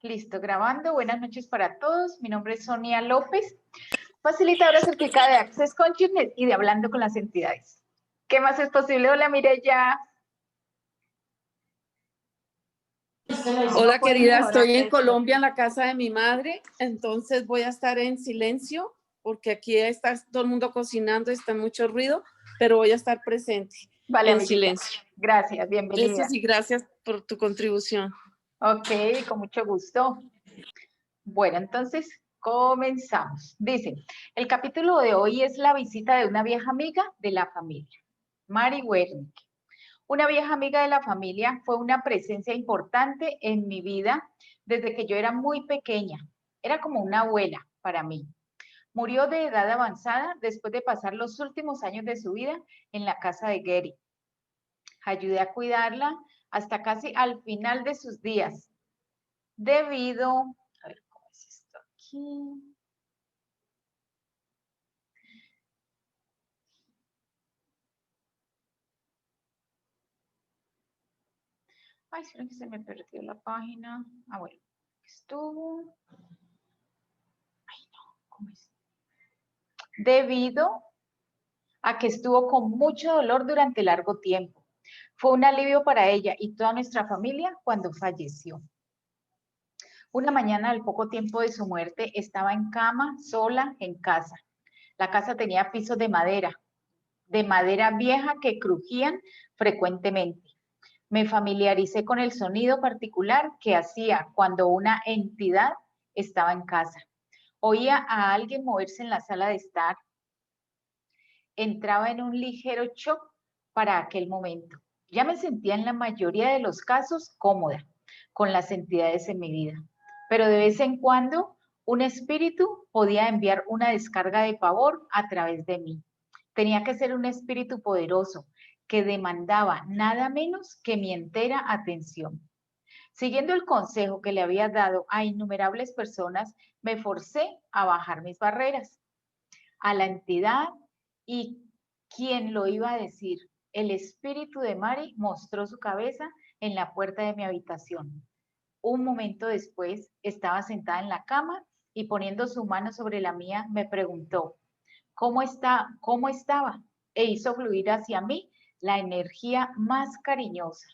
Listo, grabando. Buenas noches para todos. Mi nombre es Sonia López, facilitadora certificada de Access Consciousness y de Hablando con las Entidades. ¿Qué más es posible? Hola, Mireya. Hola querida, estoy en Colombia en la casa de mi madre, entonces voy a estar en silencio porque aquí está todo el mundo cocinando, está mucho ruido, pero voy a estar presente en silencio. Gracias, bienvenida. Besos y gracias por tu contribución. Ok, con mucho gusto. Bueno, entonces comenzamos. Dice, el capítulo de hoy es la visita de una vieja amiga de la familia, Mari Wernick. Una vieja amiga de la familia fue una presencia importante en mi vida desde que yo era muy pequeña. Era como una abuela para mí. Murió de edad avanzada después de pasar los últimos años de su vida en la casa de Gary. Ayudé a cuidarla hasta casi al final de sus días, debido... A ver, ¿cómo es esto aquí? Ay, solo que se me perdió la página. Ah, bueno, estuvo... Ay, no, ¿cómo es? Debido a que estuvo con mucho dolor durante largo tiempo. Fue un alivio para ella y toda nuestra familia cuando falleció. Una mañana, al poco tiempo de su muerte, estaba en cama, sola, en casa. La casa tenía pisos de madera vieja que crujían frecuentemente. Me familiaricé con el sonido particular que hacía cuando una entidad estaba en casa. Oía a alguien moverse en la sala de estar. Entraba en un ligero shock para aquel momento. Ya me sentía en la mayoría de los casos cómoda con las entidades en mi vida, pero de vez en cuando un espíritu podía enviar una descarga de pavor a través de mí. Tenía que ser un espíritu poderoso que demandaba nada menos que mi entera atención. Siguiendo el consejo que le había dado a innumerables personas, me forcé a bajar mis barreras. A la entidad y quien lo iba a decir, el espíritu de Mari mostró su cabeza en la puerta de mi habitación. Un momento después estaba sentada en la cama y poniendo su mano sobre la mía me preguntó, ¿cómo estaba? E hizo fluir hacia mí la energía más cariñosa.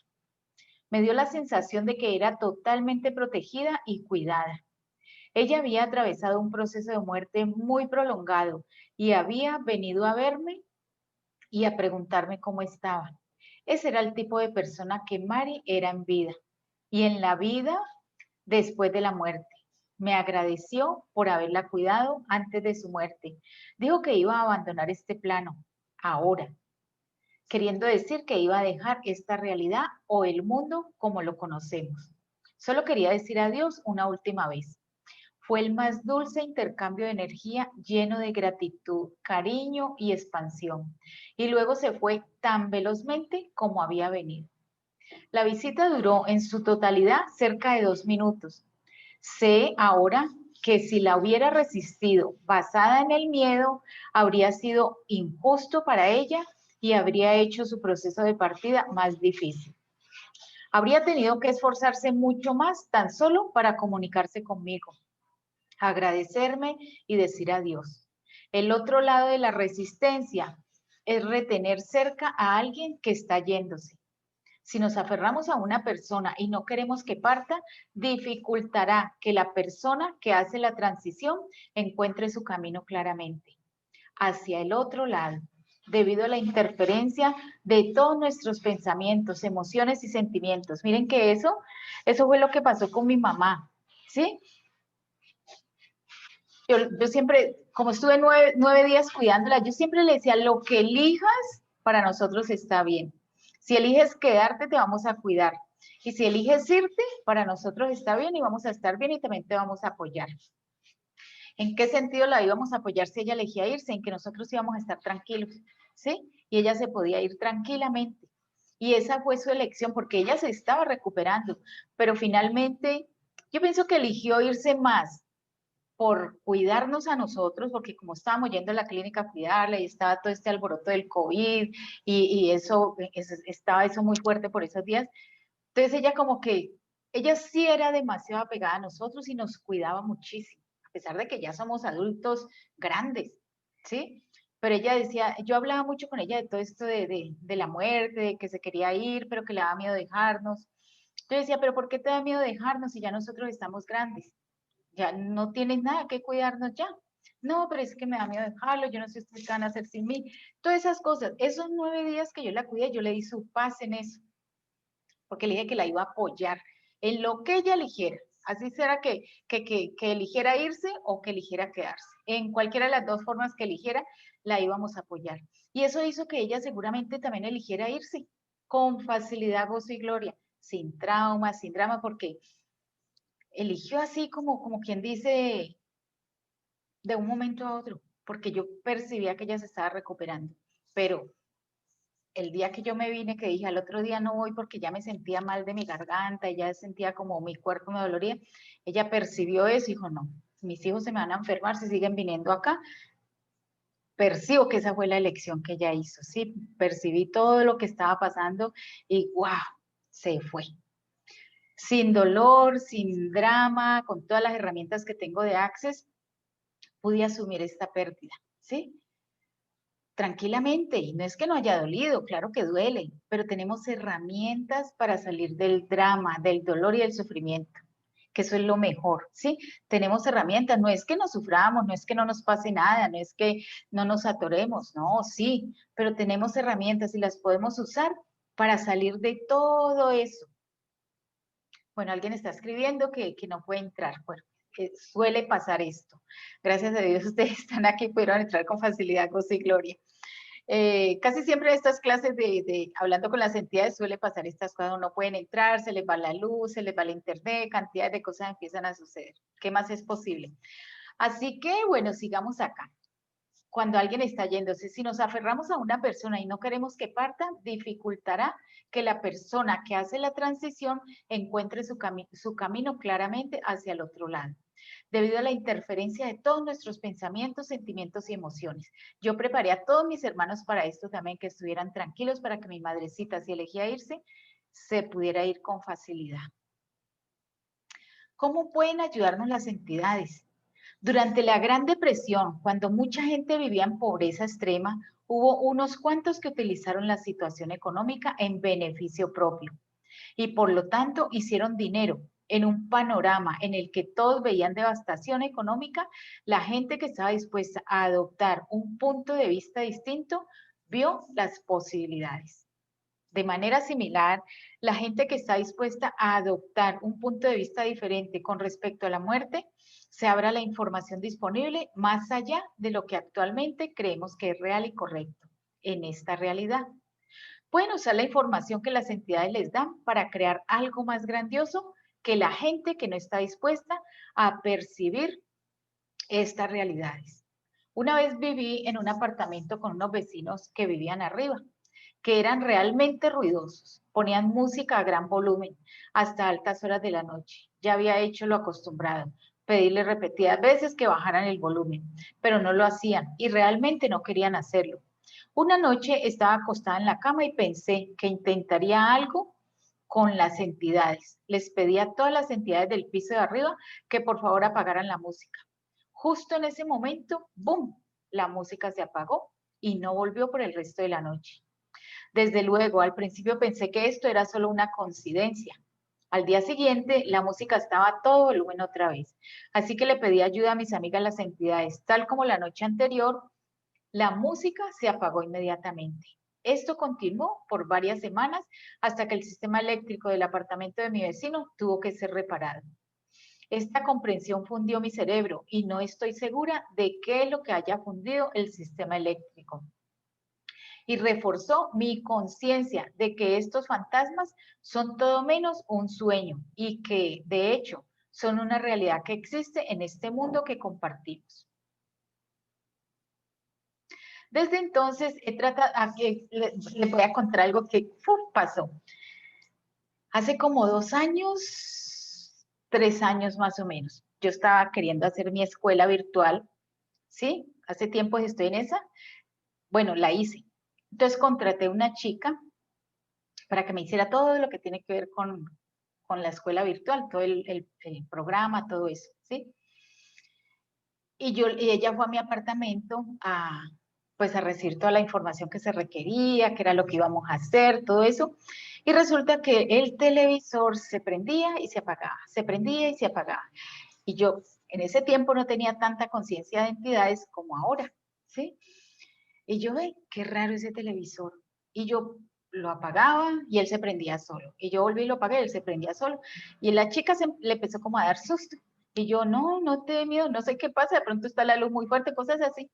Me dio la sensación de que era totalmente protegida y cuidada. Ella había atravesado un proceso de muerte muy prolongado y había venido a verme y a preguntarme cómo estaba. Ese era el tipo de persona que Mari era en vida y en la vida después de la muerte. Me agradeció por haberla cuidado antes de su muerte. Dijo que iba a abandonar este plano ahora, queriendo decir que iba a dejar esta realidad o el mundo como lo conocemos. Solo quería decir adiós una última vez. Fue el más dulce intercambio de energía lleno de gratitud, cariño y expansión. Y luego se fue tan velozmente como había venido. La visita duró en su totalidad cerca de 2 minutos. Sé ahora que si la hubiera resistido basada en el miedo, habría sido injusto para ella y habría hecho su proceso de partida más difícil. Habría tenido que esforzarse mucho más tan solo para comunicarse conmigo, agradecerme y decir adiós. El otro lado de la resistencia es retener cerca a alguien que está yéndose. Si nos aferramos a una persona y no queremos que parta, dificultará que la persona que hace la transición encuentre su camino claramente hacia el otro lado, debido a la interferencia de todos nuestros pensamientos, emociones y sentimientos. Miren que eso fue lo que pasó con mi mamá, ¿sí? Yo siempre, como estuve 9 días cuidándola, yo siempre le decía, lo que elijas para nosotros está bien. Si eliges quedarte, te vamos a cuidar. Y si eliges irte, para nosotros está bien y vamos a estar bien y también te vamos a apoyar. ¿En qué sentido la íbamos a apoyar si ella elegía irse? En que nosotros íbamos a estar tranquilos, ¿sí? Y ella se podía ir tranquilamente. Y esa fue su elección porque ella se estaba recuperando. Pero finalmente, yo pienso que eligió irse más por cuidarnos a nosotros, porque como estábamos yendo a la clínica a cuidarla y estaba todo este alboroto del COVID y estaba eso muy fuerte por esos días, entonces ella como que ella sí era demasiado apegada a nosotros y nos cuidaba muchísimo, a pesar de que ya somos adultos grandes, ¿sí? Pero ella decía, yo hablaba mucho con ella de todo esto de la muerte, de que se quería ir, pero que le daba miedo dejarnos. Yo decía, pero ¿por qué te da miedo dejarnos si ya nosotros estamos grandes? Ya no tienes nada que cuidarnos ya. No, pero es que me da miedo dejarlo, yo no sé ustedes qué van a hacer sin mí. Todas esas cosas, esos 9 días que yo la cuidé, yo le di su paz en eso, porque le dije que la iba a apoyar en lo que ella eligiera. Así será que eligiera irse o que eligiera quedarse. En cualquiera de las dos formas que eligiera, la íbamos a apoyar. Y eso hizo que ella seguramente también eligiera irse con facilidad, gozo y gloria, sin trauma, sin drama, porque eligió así como quien dice, de un momento a otro, porque yo percibía que ella se estaba recuperando. Pero el día que yo me vine, que dije al otro día no voy porque ya me sentía mal de mi garganta, y ya sentía como mi cuerpo me doloría, ella percibió eso y dijo, no, mis hijos se me van a enfermar si siguen viniendo acá. Percibo que esa fue la elección que ella hizo, sí, percibí todo lo que estaba pasando y wow, se fue. Sin dolor, sin drama, con todas las herramientas que tengo de Access, pude asumir esta pérdida, ¿sí? Tranquilamente, y no es que no haya dolido, claro que duele, pero tenemos herramientas para salir del drama, del dolor y del sufrimiento, que eso es lo mejor, ¿sí? Tenemos herramientas, no es que no suframos, no es que no nos pase nada, no es que no nos atoremos, no, sí, pero tenemos herramientas y las podemos usar para salir de todo eso. Bueno, alguien está escribiendo que no puede entrar, bueno, que suele pasar esto. Gracias a Dios ustedes están aquí, pudieron entrar con facilidad, gozo y gloria. Casi siempre en estas clases hablando con las entidades suele pasar estas cosas, no pueden entrar, se les va la luz, se les va la internet, cantidades de cosas empiezan a suceder. ¿Qué más es posible? Así que, bueno, sigamos acá. Cuando alguien está yéndose, si nos aferramos a una persona y no queremos que parta, dificultará que la persona que hace la transición encuentre su camino claramente hacia el otro lado, debido a la interferencia de todos nuestros pensamientos, sentimientos y emociones. Yo preparé a todos mis hermanos para esto también, que estuvieran tranquilos para que mi madrecita, si elegía irse, se pudiera ir con facilidad. ¿Cómo pueden ayudarnos las entidades? Durante la Gran Depresión, cuando mucha gente vivía en pobreza extrema, hubo unos cuantos que utilizaron la situación económica en beneficio propio y por lo tanto hicieron dinero. En un panorama en el que todos veían devastación económica, la gente que estaba dispuesta a adoptar un punto de vista distinto vio las posibilidades. De manera similar, la gente que está dispuesta a adoptar un punto de vista diferente con respecto a la muerte, se abra la información disponible más allá de lo que actualmente creemos que es real y correcto en esta realidad. Pueden usar la información que las entidades les dan para crear algo más grandioso que la gente que no está dispuesta a percibir estas realidades. Una vez viví en un apartamento con unos vecinos que vivían arriba, que eran realmente ruidosos. Ponían música a gran volumen hasta altas horas de la noche. Ya había hecho lo acostumbrado, pedirle repetidas veces que bajaran el volumen, pero no lo hacían y realmente no querían hacerlo. Una noche estaba acostada en la cama y pensé que intentaría algo con las entidades. Les pedí a todas las entidades del piso de arriba que por favor apagaran la música. Justo en ese momento, ¡boom!, la música se apagó y no volvió por el resto de la noche. Desde luego, al principio pensé que esto era solo una coincidencia. Al día siguiente, la música estaba a todo volumen otra vez. Así que le pedí ayuda a mis amigas las entidades. Tal como la noche anterior, la música se apagó inmediatamente. Esto continuó por varias semanas hasta que el sistema eléctrico del apartamento de mi vecino tuvo que ser reparado. Esta comprensión fundió mi cerebro y no estoy segura de qué es lo que haya fundido el sistema eléctrico. Y reforzó mi conciencia de que estos fantasmas son todo menos un sueño y que, de hecho, son una realidad que existe en este mundo que compartimos. Desde entonces, he tratado, aquí le voy a contar algo que pasó. Hace como 2 años, 3 años más o menos, yo estaba queriendo hacer mi escuela virtual, ¿sí? Hace tiempo estoy en esa. Bueno, la hice. Entonces contraté una chica para que me hiciera todo lo que tiene que ver con la escuela virtual, todo el programa, todo eso, ¿sí? Y ella fue a mi apartamento pues a recibir toda la información que se requería, qué era lo que íbamos a hacer, todo eso. Y resulta que el televisor se prendía y se apagaba, se prendía y se apagaba. Y yo en ese tiempo no tenía tanta conciencia de entidades como ahora, ¿sí? Y yo, qué raro ese televisor. Y yo lo apagaba y él se prendía solo. Y yo volví y lo apagué y él se prendía solo. Y la chica le empezó como a dar susto. Y yo, no te dé miedo, no sé qué pasa, de pronto está la luz muy fuerte, cosas así.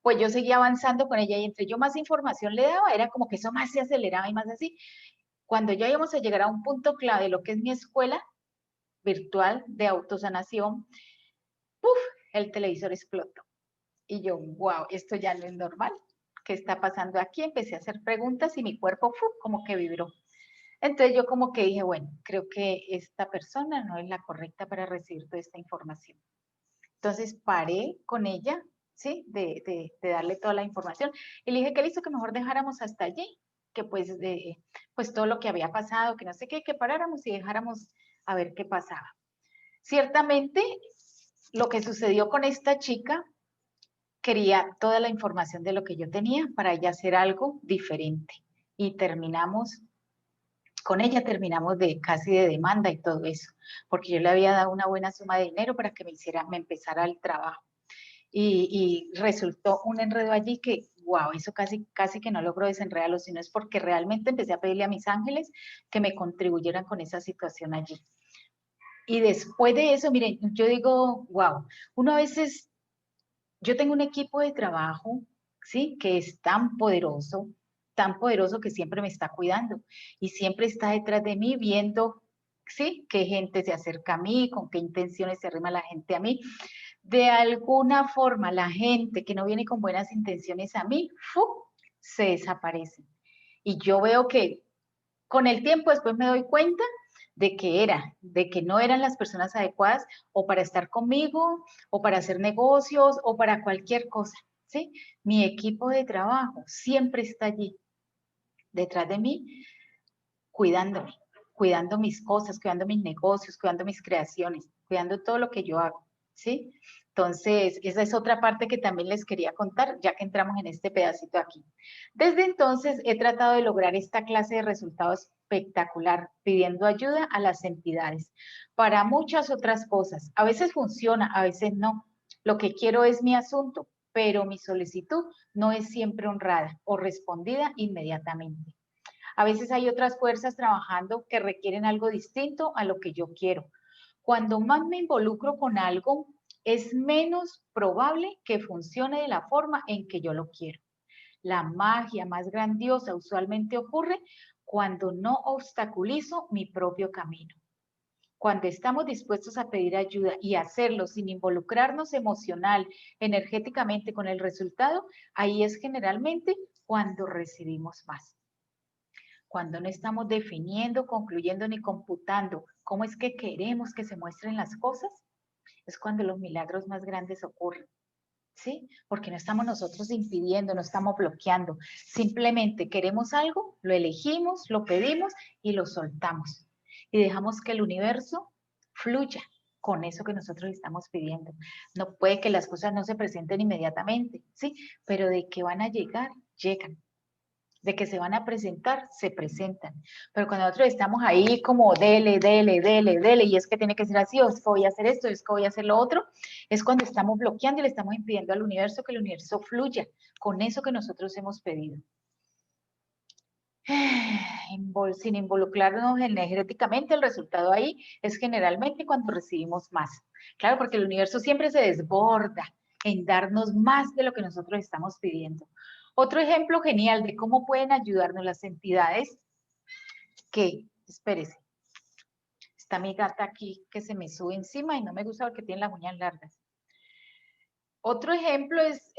Pues yo seguía avanzando con ella y entre yo más información le daba, era como que eso más se aceleraba y más así. Cuando ya íbamos a llegar a un punto clave de lo que es mi escuela virtual de autosanación, ¡puf! El televisor explotó. Y yo, wow, esto ya no es normal. ¿Qué está pasando aquí? Empecé a hacer preguntas y mi cuerpo como que vibró. Entonces yo como que dije, bueno, creo que esta persona no es la correcta para recibir toda esta información. Entonces paré con ella, ¿sí? De darle toda la información. Y le dije que listo, que mejor dejáramos hasta allí, que pues todo lo que había pasado, que no sé qué, que paráramos y dejáramos a ver qué pasaba. Ciertamente, lo que sucedió con esta chica, quería toda la información de lo que yo tenía para ella hacer algo diferente. Y con ella terminamos casi de demanda y todo eso, porque yo le había dado una buena suma de dinero para que me empezara el trabajo. Y resultó un enredo allí que, wow, eso casi que no logro desenredarlo, sino es porque realmente empecé a pedirle a mis ángeles que me contribuyeran con esa situación allí. Y después de eso, miren, yo digo, wow, uno a veces, yo tengo un equipo de trabajo, ¿sí? Que es tan poderoso que siempre me está cuidando y siempre está detrás de mí viendo, ¿sí? Qué gente se acerca a mí, con qué intenciones se arrima la gente a mí. De alguna forma, la gente que no viene con buenas intenciones a mí, ¡fu! Se desaparece. Y yo veo que con el tiempo después me doy cuenta de que no eran las personas adecuadas o para estar conmigo, o para hacer negocios, o para cualquier cosa, ¿sí? Mi equipo de trabajo siempre está allí, detrás de mí, cuidándome, cuidando mis cosas, cuidando mis negocios, cuidando mis creaciones, cuidando todo lo que yo hago, ¿sí? Entonces, esa es otra parte que también les quería contar, ya que entramos en este pedacito aquí. Desde entonces, he tratado de lograr esta clase de resultados espectacular, pidiendo ayuda a las entidades para muchas otras cosas. A veces funciona, a veces no. Lo que quiero es mi asunto, pero mi solicitud no es siempre honrada o respondida inmediatamente. A veces hay otras fuerzas trabajando que requieren algo distinto a lo que yo quiero. Cuando más me involucro con algo, es menos probable que funcione de la forma en que yo lo quiero. La magia más grandiosa usualmente ocurre cuando no obstaculizo mi propio camino. Cuando estamos dispuestos a pedir ayuda y hacerlo sin involucrarnos emocional, energéticamente con el resultado, ahí es generalmente cuando recibimos más. Cuando no estamos definiendo, concluyendo ni computando cómo es que queremos que se muestren las cosas, es cuando los milagros más grandes ocurren. ¿Sí? Porque no estamos nosotros impidiendo, no estamos bloqueando. Simplemente queremos algo, lo elegimos, lo pedimos y lo soltamos. Y dejamos que el universo fluya con eso que nosotros estamos pidiendo. No puede que las cosas no se presenten inmediatamente, ¿sí? Pero de que van a llegar, llegan. De que se van a presentar, se presentan. Pero cuando nosotros estamos ahí como dele, y es que tiene que ser así, o es que voy a hacer esto, o es que voy a hacer lo otro, es cuando estamos bloqueando y le estamos impidiendo al universo que el universo fluya con eso que nosotros hemos pedido. Sin involucrarnos energéticamente, el resultado ahí es generalmente cuando recibimos más. Claro, porque el universo siempre se desborda en darnos más de lo que nosotros estamos pidiendo. Otro ejemplo genial de cómo pueden ayudarnos las entidades espérese, está mi gata aquí que se me sube encima y no me gusta porque tiene las uñas largas. Otro ejemplo es,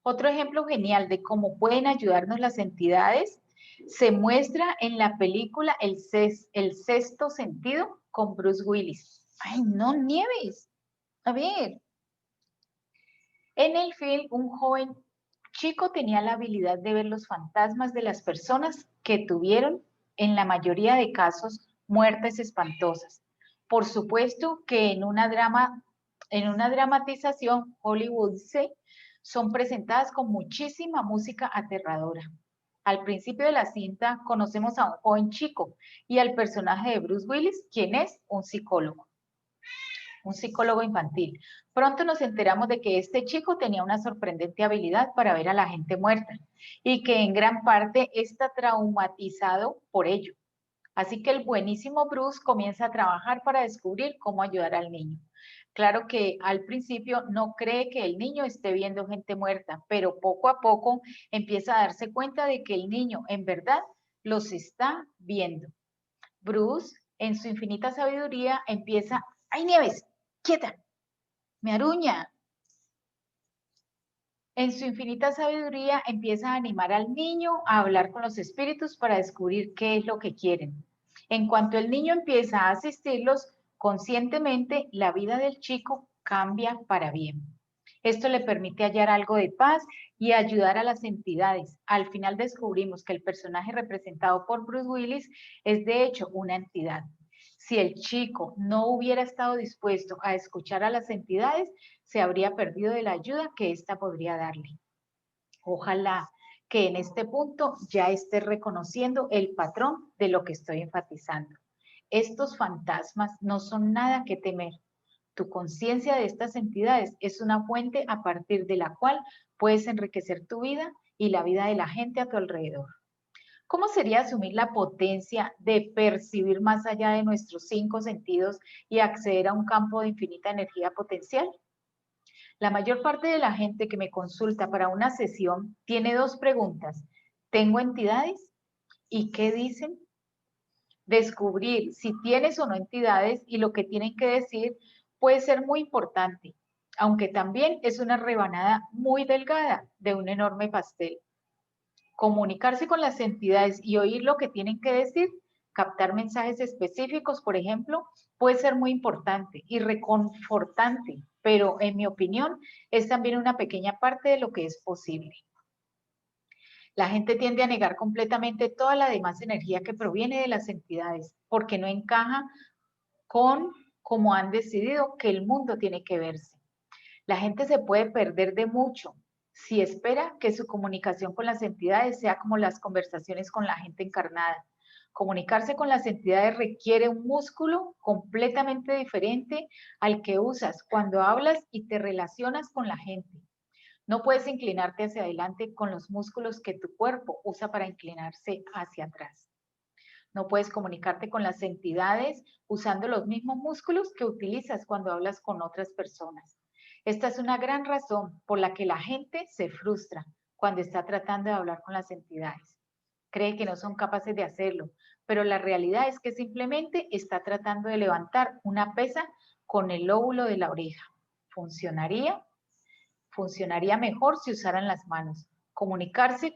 otro ejemplo genial de cómo pueden ayudarnos las entidades se muestra en la película El Sexto Sentido con Bruce Willis. Ay, no, Nieves. A ver. En el film, un joven chico tenía la habilidad de ver los fantasmas de las personas que tuvieron, en la mayoría de casos, muertes espantosas. Por supuesto que en una dramatización hollywoodiense son presentadas con muchísima música aterradora. Al principio de la cinta conocemos a un joven chico y al personaje de Bruce Willis, quien es un psicólogo infantil. Pronto nos enteramos de que este chico tenía una sorprendente habilidad para ver a la gente muerta y que en gran parte está traumatizado por ello. Así que el buenísimo Bruce comienza a trabajar para descubrir cómo ayudar al niño. Claro que al principio no cree que el niño esté viendo gente muerta, pero poco a poco empieza a darse cuenta de que el niño en verdad los está viendo. Bruce, en su infinita sabiduría, empieza, ¡ay, Nieves! ¡Quieta! ¡Me aruña! En su infinita sabiduría empieza a animar al niño a hablar con los espíritus para descubrir qué es lo que quieren. En cuanto el niño empieza a asistirlos conscientemente, la vida del chico cambia para bien. Esto le permite hallar algo de paz y ayudar a las entidades. Al final descubrimos que el personaje representado por Bruce Willis es de hecho una entidad. Si el chico no hubiera estado dispuesto a escuchar a las entidades, se habría perdido de la ayuda que ésta podría darle. Ojalá que en este punto ya esté reconociendo el patrón de lo que estoy enfatizando. Estos fantasmas no son nada que temer. Tu conciencia de estas entidades es una fuente a partir de la cual puedes enriquecer tu vida y la vida de la gente a tu alrededor. ¿Cómo sería asumir la potencia de percibir más allá de nuestros 5 sentidos y acceder a un campo de infinita energía potencial? La mayor parte de la gente que me consulta para una sesión tiene 2 preguntas. ¿Tengo entidades? ¿Y qué dicen? Descubrir si tienes o no entidades y lo que tienen que decir puede ser muy importante, aunque también es una rebanada muy delgada de un enorme pastel. Comunicarse con las entidades y oír lo que tienen que decir, captar mensajes específicos, por ejemplo, puede ser muy importante y reconfortante, pero en mi opinión es también una pequeña parte de lo que es posible. La gente tiende a negar completamente toda la demás energía que proviene de las entidades, porque no encaja con cómo han decidido que el mundo tiene que verse. La gente se puede perder de mucho si espera que su comunicación con las entidades sea como las conversaciones con la gente encarnada. Comunicarse con las entidades requiere un músculo completamente diferente al que usas cuando hablas y te relacionas con la gente. No puedes inclinarte hacia adelante con los músculos que tu cuerpo usa para inclinarse hacia atrás. No puedes comunicarte con las entidades usando los mismos músculos que utilizas cuando hablas con otras personas. Esta es una gran razón por la que la gente se frustra cuando está tratando de hablar con las entidades. Cree que no son capaces de hacerlo, pero la realidad es que simplemente está tratando de levantar una pesa con el lóbulo de la oreja. ¿Funcionaría? Funcionaría mejor si usaran las manos. Comunicarse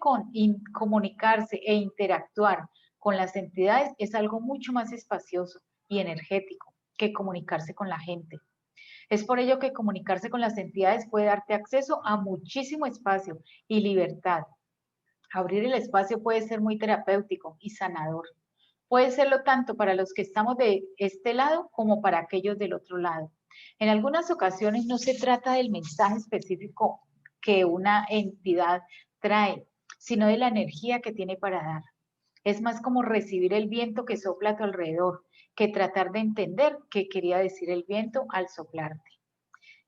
e interactuar con las entidades es algo mucho más espacioso y energético que comunicarse con la gente. Es por ello que comunicarse con las entidades puede darte acceso a muchísimo espacio y libertad. Abrir el espacio puede ser muy terapéutico y sanador. Puede serlo tanto para los que estamos de este lado como para aquellos del otro lado. En algunas ocasiones no se trata del mensaje específico que una entidad trae, sino de la energía que tiene para dar. Es más como recibir el viento que sopla a tu alrededor, que tratar de entender qué quería decir el viento al soplarte.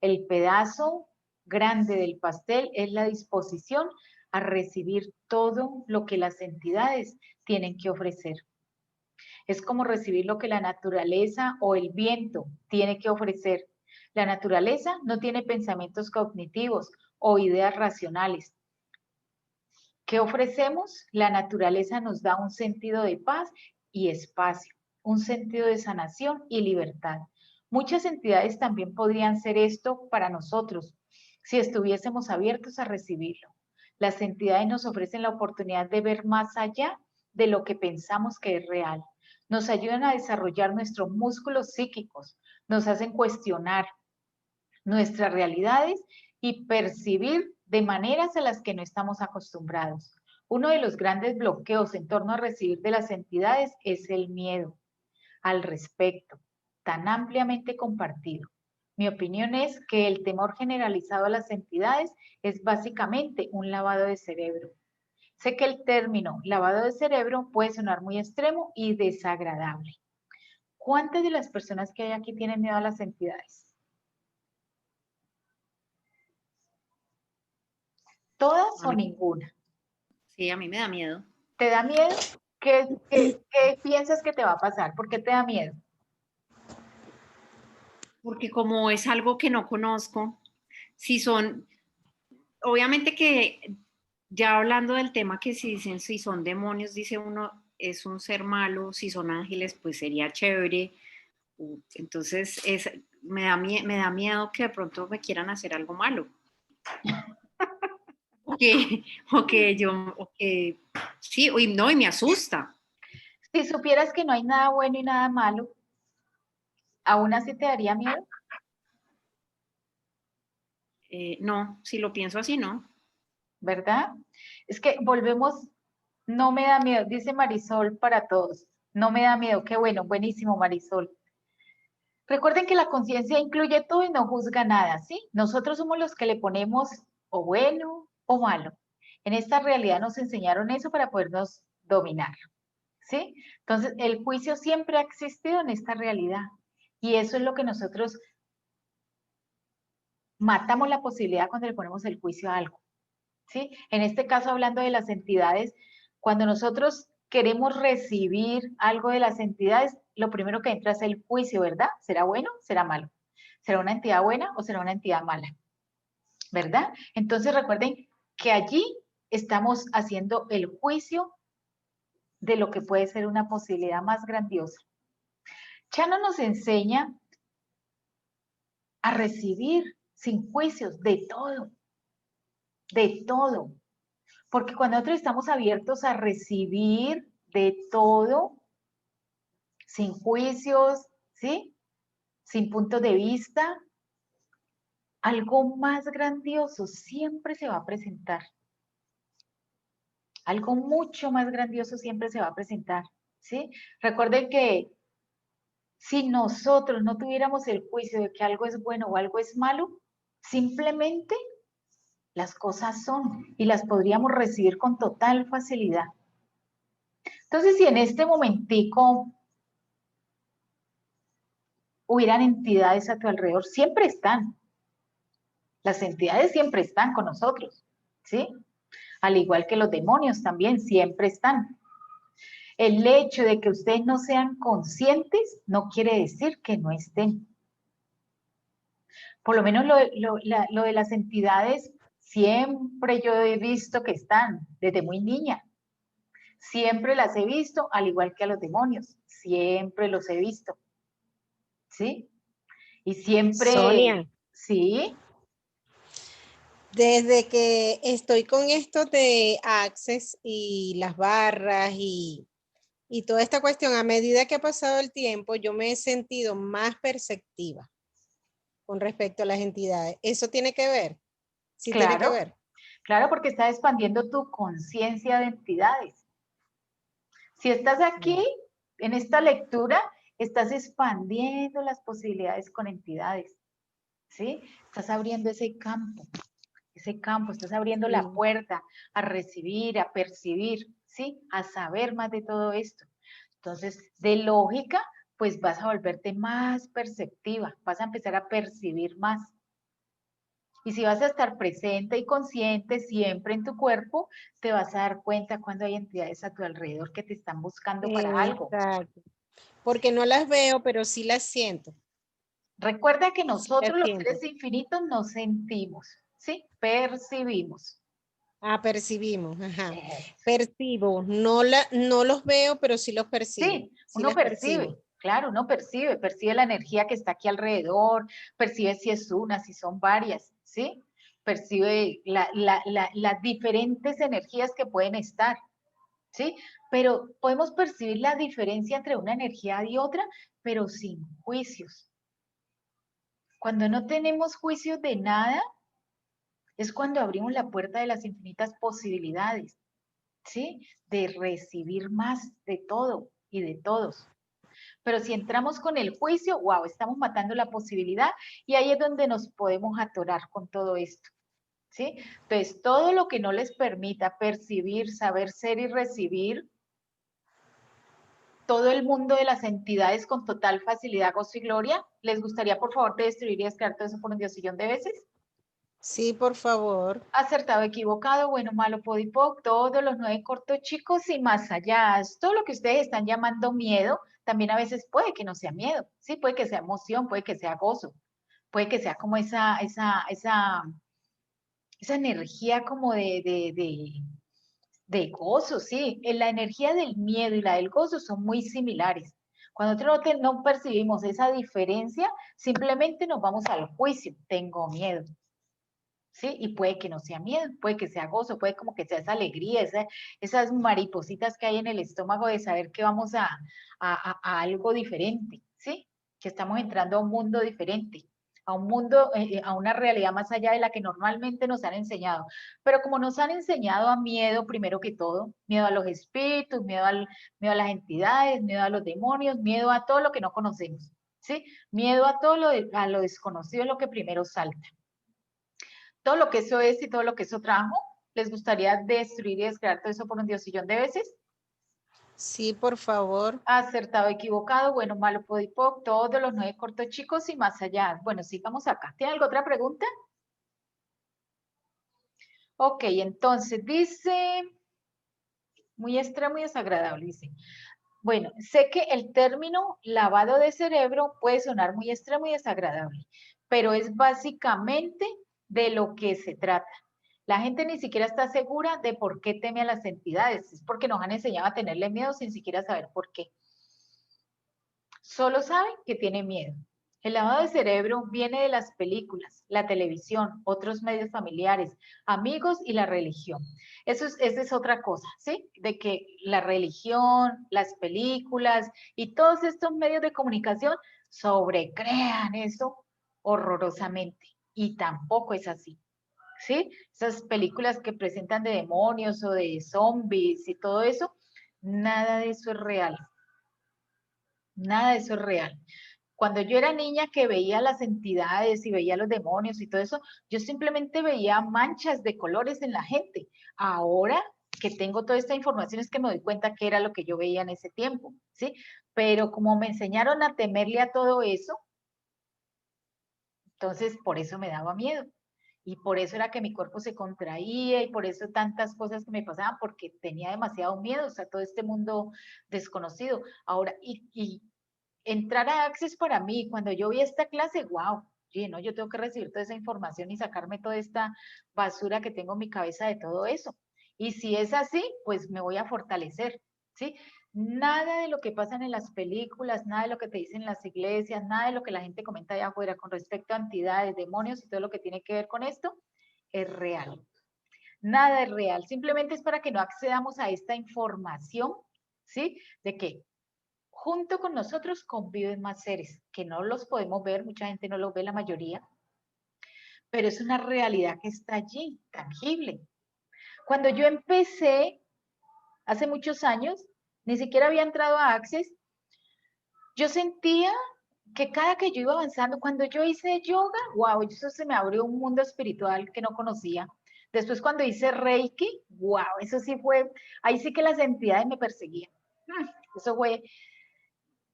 El pedazo grande del pastel es la disposición a recibir todo lo que las entidades tienen que ofrecer. Es como recibir lo que la naturaleza o el viento tiene que ofrecer. La naturaleza no tiene pensamientos cognitivos o ideas racionales. ¿Qué ofrecemos? La naturaleza nos da un sentido de paz y espacio, un sentido de sanación y libertad. Muchas entidades también podrían ser esto para nosotros si estuviésemos abiertos a recibirlo. Las entidades nos ofrecen la oportunidad de ver más allá de lo que pensamos que es real. Nos ayudan a desarrollar nuestros músculos psíquicos, nos hacen cuestionar nuestras realidades y percibir de maneras a las que no estamos acostumbrados. Uno de los grandes bloqueos en torno a recibir de las entidades es el miedo al respecto, tan ampliamente compartido. Mi opinión es que el temor generalizado a las entidades es básicamente un lavado de cerebro. Sé que el término lavado de cerebro puede sonar muy extremo y desagradable. ¿Cuántas de las personas que hay aquí tienen miedo a las entidades? ¿Todas A o mí, ninguna? sí, a mí me da miedo. ¿Te da miedo? ¿Qué piensas que te va a pasar? ¿Por qué te da miedo? Porque como es algo que no conozco, si son, obviamente que ya hablando del tema que si dicen si son demonios, dice uno, es un ser malo, si son ángeles, pues sería chévere. Entonces me da miedo que de pronto me quieran hacer algo malo. Sí, no, y me asusta. Si supieras que no hay nada bueno y nada malo, ¿aún así te daría miedo? No, si lo pienso así, no. ¿Verdad? Es que volvemos, no me da miedo, dice Marisol para todos. No me da miedo, qué bueno, buenísimo Marisol. Recuerden que la conciencia incluye todo y no juzga nada, ¿sí? Nosotros somos los que le ponemos o bueno o malo. En esta realidad nos enseñaron eso para podernos dominar, ¿sí? Entonces, el juicio siempre ha existido en esta realidad y eso es lo que nosotros matamos la posibilidad cuando le ponemos el juicio a algo, ¿sí? En este caso, hablando de las entidades, cuando nosotros queremos recibir algo de las entidades, lo primero que entra es el juicio, ¿verdad? ¿Será bueno? ¿Será malo? ¿Será una entidad buena o será una entidad mala? ¿Verdad? Entonces recuerden que allí estamos haciendo el juicio de lo que puede ser una posibilidad más grandiosa. Chano nos enseña a recibir sin juicios de todo, de todo. Porque cuando nosotros estamos abiertos a recibir de todo, sin juicios, ¿sí? Sin puntos de vista, algo más grandioso siempre se va a presentar. Algo mucho más grandioso siempre se va a presentar, ¿sí? Recuerden que si nosotros no tuviéramos el juicio de que algo es bueno o algo es malo, simplemente las cosas son y las podríamos recibir con total facilidad. Entonces, si en este momentico hubieran entidades a tu alrededor, siempre están. Las entidades siempre están con nosotros, ¿sí? Al igual que los demonios también siempre están. El hecho de que ustedes no sean conscientes no quiere decir que no estén. Por lo menos lo de las entidades, siempre yo he visto que están, desde muy niña. Siempre las he visto, al igual que a los demonios. Siempre los he visto. ¿Sí? Y siempre, Sonia, sí, desde que estoy con esto de Access y las barras y toda esta cuestión, a medida que ha pasado el tiempo, yo me he sentido más perceptiva con respecto a las entidades. ¿Eso tiene que ver? Sí, tiene que claro, ver. claro, porque está expandiendo tu conciencia de entidades. Si estás aquí, en esta lectura, estás expandiendo las posibilidades con entidades, ¿sí? Estás abriendo ese campo, estás abriendo la Sí. puerta a recibir, a percibir, ¿sí? A saber más de todo esto. Entonces, de lógica, pues vas a volverte más perceptiva, vas a empezar a percibir más. Y si vas a estar presente y consciente siempre en tu cuerpo, te vas a dar cuenta cuando hay entidades a tu alrededor que te están buscando para algo. Exacto. Porque no las veo, pero sí las siento. Recuerda que Sí las nosotros los siento. seres infinitos no sentimos, ¿sí? Percibimos. Percibimos, ajá. Eso. Percibo, no los veo, pero sí los percibo. Sí, Sí uno las percibo. percibe, claro, uno percibe, percibe la energía que está aquí alrededor, percibe si es una, si son varias, ¿sí? Percibe las diferentes energías que pueden estar, ¿sí? Pero podemos percibir la diferencia entre una energía y otra, pero sin juicios. Cuando no tenemos juicios de nada, es cuando abrimos la puerta de las infinitas posibilidades, ¿sí? De recibir más de todo y de todos. Pero si entramos con el juicio, wow, estamos matando la posibilidad y ahí es donde nos podemos atorar con todo esto, ¿sí? Entonces, todo lo que no les permita percibir, saber ser y recibir, todo el mundo de las entidades con total facilidad, gozo y gloria, ¿les gustaría, por favor, destruir y descartar todo eso por un diosillón de veces? Sí, por favor. Acertado, equivocado, bueno, malo, podipoc, todos los 9 cortos chicos y más allá. Todo lo que ustedes están llamando miedo, también a veces puede que no sea miedo, sí, puede que sea emoción, puede que sea gozo, puede que sea como esa energía como de gozo, sí. La energía del miedo y la del gozo son muy similares. Cuando nosotros no percibimos esa diferencia, simplemente nos vamos al juicio, tengo miedo. ¿Sí? Y puede que no sea miedo, puede que sea gozo, puede como que sea esa alegría, esas maripositas que hay en el estómago de saber que vamos a algo diferente, ¿sí? Que estamos entrando a un mundo diferente, a un mundo, a una realidad más allá de la que normalmente nos han enseñado. Pero como nos han enseñado a miedo, primero que todo, miedo a los espíritus, miedo a las entidades, miedo a los demonios, miedo a todo lo que no conocemos, ¿sí? Miedo a todo a lo desconocido es lo que primero salta. Todo lo que eso es y todo lo que eso trajo, ¿les gustaría destruir y descrear todo eso por un diosillón de veces? Sí, por favor. Acertado, equivocado, bueno, malo, podipoc, todos los 9 cortos chicos y más allá. Bueno, sigamos acá. ¿Tiene alguna otra pregunta? Ok, entonces dice, muy extremo y desagradable, dice. Bueno, sé que el término lavado de cerebro puede sonar muy extremo y desagradable, pero es básicamente de lo que se trata. La gente ni siquiera está segura de por qué teme a las entidades. Es porque nos han enseñado a tenerle miedo sin siquiera saber por qué. Solo saben que tiene miedo. El lavado de cerebro viene de las películas, la televisión, otros medios familiares, amigos y la religión. Esa es otra cosa, ¿sí? De que la religión, las películas y todos estos medios de comunicación sobrecrean eso horrorosamente. Y tampoco es así. ¿Sí? Esas películas que presentan de demonios o de zombies y todo eso, nada de eso es real. Nada de eso es real. Cuando yo era niña que veía las entidades y veía los demonios y todo eso, yo simplemente veía manchas de colores en la gente. Ahora que tengo toda esta información es que me doy cuenta que era lo que yo veía en ese tiempo, ¿sí? Pero como me enseñaron a temerle a todo eso, entonces por eso me daba miedo. Y por eso era que mi cuerpo se contraía y por eso tantas cosas que me pasaban, porque tenía demasiado miedo, o sea, todo este mundo desconocido. Ahora, y entrar a Access para mí, cuando yo vi esta clase, wow, no, yo tengo que recibir toda esa información y sacarme toda esta basura que tengo en mi cabeza de todo eso. Y si es así, pues me voy a fortalecer, ¿sí? Nada de lo que pasan en las películas, nada de lo que te dicen en las iglesias, nada de lo que la gente comenta allá afuera con respecto a entidades, demonios y todo lo que tiene que ver con esto, es real. Nada es real, simplemente es para que no accedamos a esta información, ¿sí? De que junto con nosotros conviven más seres que no los podemos ver, mucha gente no los ve, la mayoría, pero es una realidad que está allí, tangible. Cuando yo empecé, hace muchos años, ni siquiera había entrado a Access, yo sentía que cada que yo iba avanzando, cuando yo hice yoga, wow, eso se me abrió un mundo espiritual que no conocía. Después cuando hice Reiki, wow, eso sí fue, ahí sí que las entidades me perseguían. Eso fue,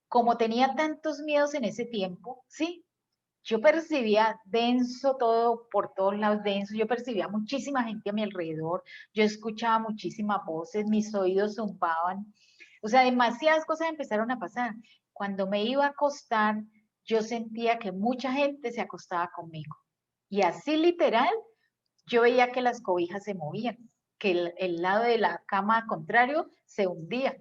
como tenía tantos miedos en ese tiempo, ¿sí? Yo percibía denso todo, por todos lados denso, yo percibía muchísima gente a mi alrededor, yo escuchaba muchísimas voces, mis oídos zumbaban, o sea, demasiadas cosas empezaron a pasar. Cuando me iba a acostar, yo sentía que mucha gente se acostaba conmigo. Y así literal, yo veía que las cobijas se movían, que el lado de la cama contrario se hundía.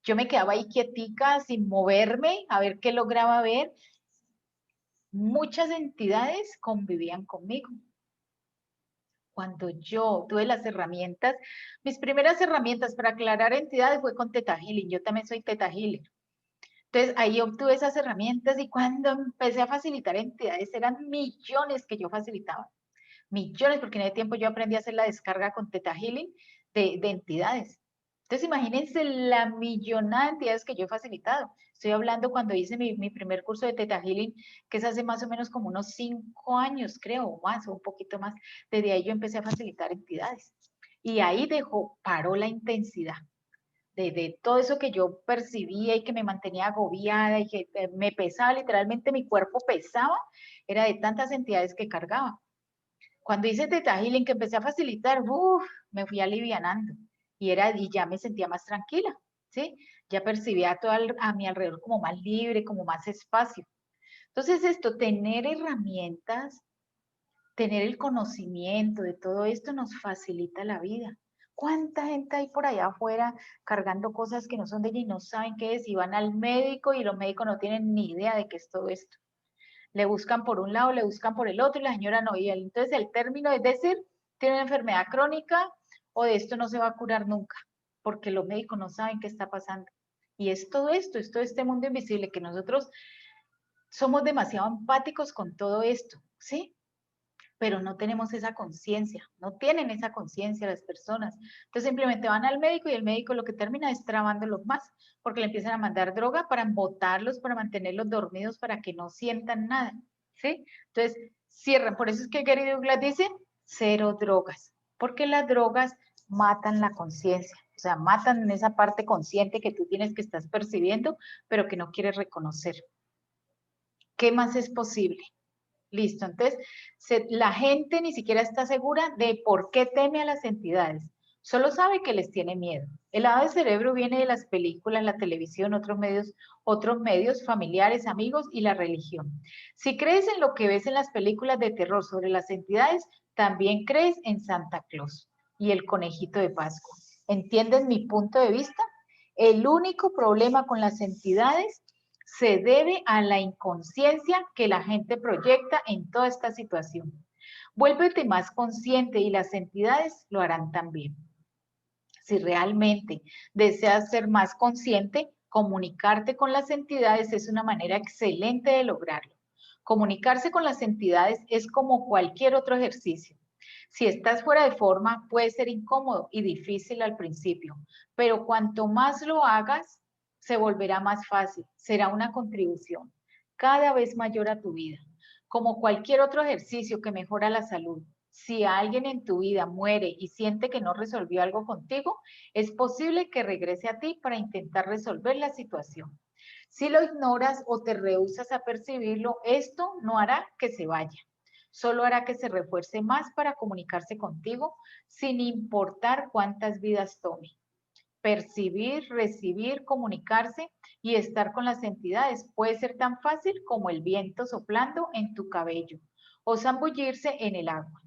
Yo me quedaba ahí quietica, sin moverme, a ver qué lograba ver. Muchas entidades convivían conmigo. Cuando yo tuve las herramientas, mis primeras herramientas para aclarar entidades fue con Theta Healing. Yo también soy Theta Healer. Entonces ahí obtuve esas herramientas y cuando empecé a facilitar entidades eran millones que yo facilitaba. Millones, porque en ese tiempo yo aprendí a hacer la descarga con Theta Healing de entidades. Entonces, imagínense la millonada de entidades que yo he facilitado. Estoy hablando cuando hice mi primer curso de Theta Healing, que es hace más o menos como unos 5 años, creo, o más, o un poquito más. Desde ahí yo empecé a facilitar entidades. Y ahí paró la intensidad de todo eso que yo percibía y que me mantenía agobiada y que me pesaba, literalmente mi cuerpo pesaba, era de tantas entidades que cargaba. Cuando hice Theta Healing, que empecé a facilitar, me fui alivianando y ya me sentía más tranquila, ¿sí? Ya percibía todo a mi alrededor como más libre, como más espacio. Entonces esto, tener herramientas, tener el conocimiento de todo esto nos facilita la vida. ¿Cuánta gente hay por allá afuera cargando cosas que no son de ella y no saben qué es? Y van al médico y los médicos no tienen ni idea de qué es todo esto. Le buscan por un lado, le buscan por el otro y la señora no. Y entonces el término es decir, tiene una enfermedad crónica o de esto no se va a curar nunca, porque los médicos no saben qué está pasando. Y es todo esto, es todo este mundo invisible que nosotros somos demasiado empáticos con todo esto, ¿sí? Pero no tenemos esa conciencia, no tienen esa conciencia las personas. Entonces simplemente van al médico y el médico lo que termina es trabándolos más, porque le empiezan a mandar droga para embotarlos, para mantenerlos dormidos, para que no sientan nada, ¿sí? Entonces cierran, por eso es que Gary Douglas dice, 0 drogas, porque las drogas matan la conciencia, o sea, matan esa parte consciente que tú tienes que estás percibiendo, pero que no quieres reconocer. ¿Qué más es posible? Listo, entonces la gente ni siquiera está segura de por qué teme a las entidades, solo sabe que les tiene miedo. El lado del cerebro viene de las películas, la televisión, otros medios familiares, amigos y la religión. Si crees en lo que ves en las películas de terror sobre las entidades, también crees en Santa Claus y el conejito de Pascua. ¿Entienden mi punto de vista? El único problema con las entidades se debe a la inconsciencia que la gente proyecta en toda esta situación. Vuélvete más consciente y las entidades lo harán también. Si realmente deseas ser más consciente, comunicarte con las entidades es una manera excelente de lograrlo. Comunicarse con las entidades es como cualquier otro ejercicio. Si estás fuera de forma, puede ser incómodo y difícil al principio, pero cuanto más lo hagas, se volverá más fácil, será una contribución cada vez mayor a tu vida. Como cualquier otro ejercicio que mejora la salud, si alguien en tu vida muere y siente que no resolvió algo contigo, es posible que regrese a ti para intentar resolver la situación. Si lo ignoras o te rehusas a percibirlo, esto no hará que se vaya. Solo hará que se refuerce más para comunicarse contigo sin importar cuántas vidas tome. Percibir, recibir, comunicarse y estar con las entidades puede ser tan fácil como el viento soplando en tu cabello o zambullirse en el agua.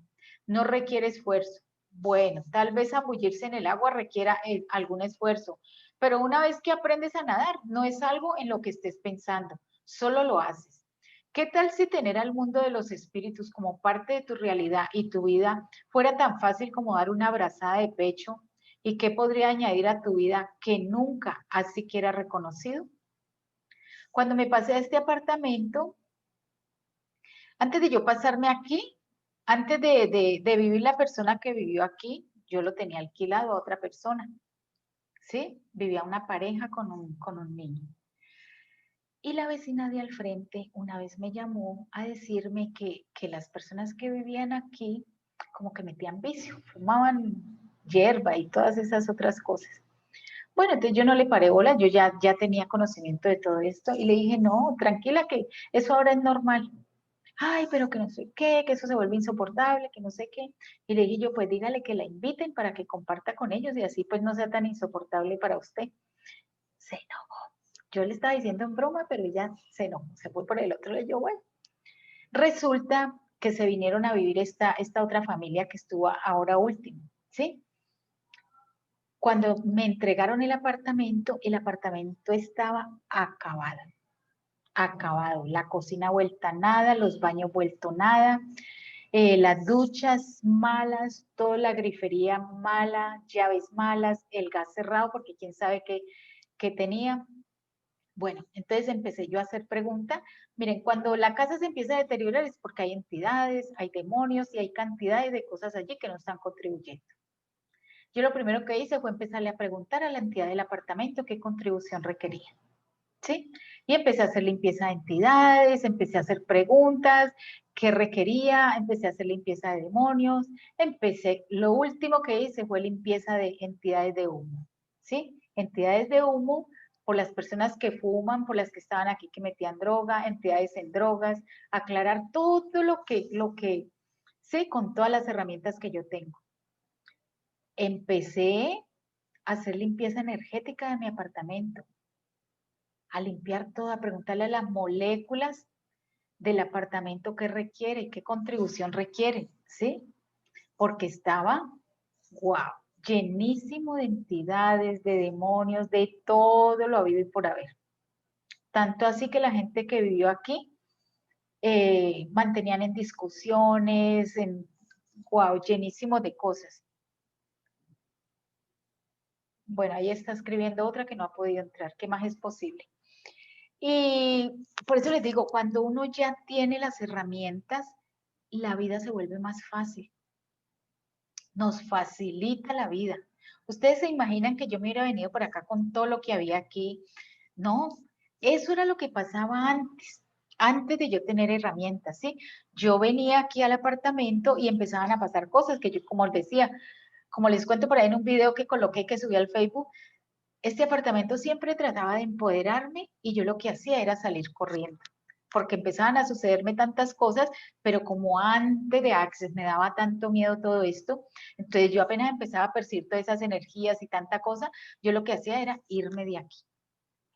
No requiere esfuerzo. Bueno, tal vez zambullirse en el agua requiera algún esfuerzo, pero una vez que aprendes a nadar, no es algo en lo que estés pensando, solo lo haces. ¿Qué tal si tener al mundo de los espíritus como parte de tu realidad y tu vida fuera tan fácil como dar una abrazada de pecho? ¿Y qué podría añadir a tu vida que nunca has siquiera reconocido? Cuando me pasé a este apartamento, antes de yo pasarme aquí, antes de vivir la persona que vivió aquí, yo lo tenía alquilado a otra persona, ¿sí? Vivía una pareja con un niño. Y la vecina de al frente una vez me llamó a decirme que las personas que vivían aquí como que metían vicio, fumaban hierba y todas esas otras cosas. Bueno, entonces yo no le paré bola, yo ya tenía conocimiento de todo esto y le dije, no, tranquila que eso ahora es normal. Ay, pero que no sé qué, que eso se vuelve insoportable, que no sé qué. Y le dije yo, pues dígale que la inviten para que comparta con ellos y así pues no sea tan insoportable para usted. Se enojó. Yo le estaba diciendo en broma, pero ella se enojó, se fue por el otro lado. Yo, bueno, resulta que se vinieron a vivir esta otra familia que estuvo ahora último, ¿sí? Cuando me entregaron el apartamento estaba acabado, acabado. La cocina vuelta nada, los baños vuelto nada, las duchas malas, toda la grifería mala, llaves malas, el gas cerrado porque quién sabe qué tenía. Bueno, entonces empecé yo a hacer preguntas. Miren, cuando la casa se empieza a deteriorar es porque hay entidades, hay demonios y hay cantidades de cosas allí que no están contribuyendo. Yo lo primero que hice fue empezarle a preguntar a la entidad del apartamento qué contribución requería, ¿sí? Y empecé a hacer limpieza de entidades, empecé a hacer preguntas, qué requería, empecé a hacer limpieza de demonios, lo último que hice fue limpieza de entidades de humo, ¿sí? Entidades de humo por las personas que fuman, por las que estaban aquí que metían droga, entidades en drogas, aclarar todo lo que sé con todas las herramientas que yo tengo. Empecé a hacer limpieza energética de mi apartamento, a limpiar todo, a preguntarle a las moléculas del apartamento qué requiere, qué contribución requiere, ¿sí? Porque estaba, wow, llenísimo de entidades, de demonios, de todo lo habido y por haber. Tanto así que la gente que vivió aquí mantenían en discusiones, wow, llenísimo de cosas. Bueno, ahí está escribiendo otra que no ha podido entrar. ¿Qué más es posible? Y por eso les digo, cuando uno ya tiene las herramientas, la vida se vuelve más fácil. Nos facilita la vida. Ustedes se imaginan que yo me hubiera venido por acá con todo lo que había aquí. No, eso era lo que pasaba antes de yo tener herramientas, ¿sí? Yo venía aquí al apartamento y empezaban a pasar cosas que yo, como les decía, como les cuento por ahí en un video que coloqué que subí al Facebook, este apartamento siempre trataba de empoderarme y yo lo que hacía era salir corriendo, porque empezaban a sucederme tantas cosas, pero como antes de Access me daba tanto miedo todo esto, entonces yo apenas empezaba a percibir todas esas energías y tanta cosa, yo lo que hacía era irme de aquí.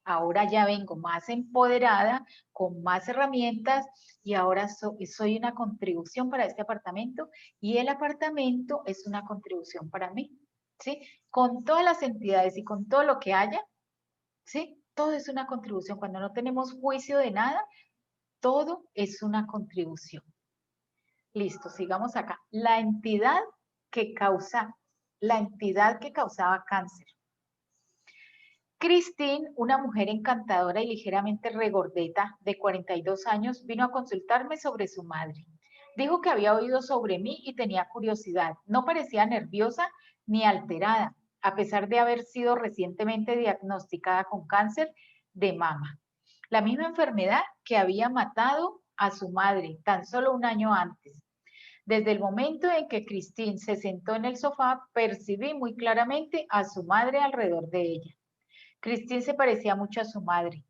Ahora ya vengo más empoderada, con más herramientas y ahora soy una contribución para este apartamento y el apartamento es una contribución para mí, ¿sí? Con todas las entidades y con todo lo que haya, ¿sí? Todo es una contribución. Cuando no tenemos juicio de nada, todo es una contribución. Listo, sigamos acá. La entidad que causaba cáncer. Christine, una mujer encantadora y ligeramente regordeta de 42 años, vino a consultarme sobre su madre. Dijo que había oído sobre mí y tenía curiosidad. No parecía nerviosa ni alterada, a pesar de haber sido recientemente diagnosticada con cáncer de mama. La misma enfermedad que había matado a su madre tan solo un año antes. Desde el momento en que Christine se sentó en el sofá, percibí muy claramente a su madre alrededor de ella. Christine se parecía mucho a su madre,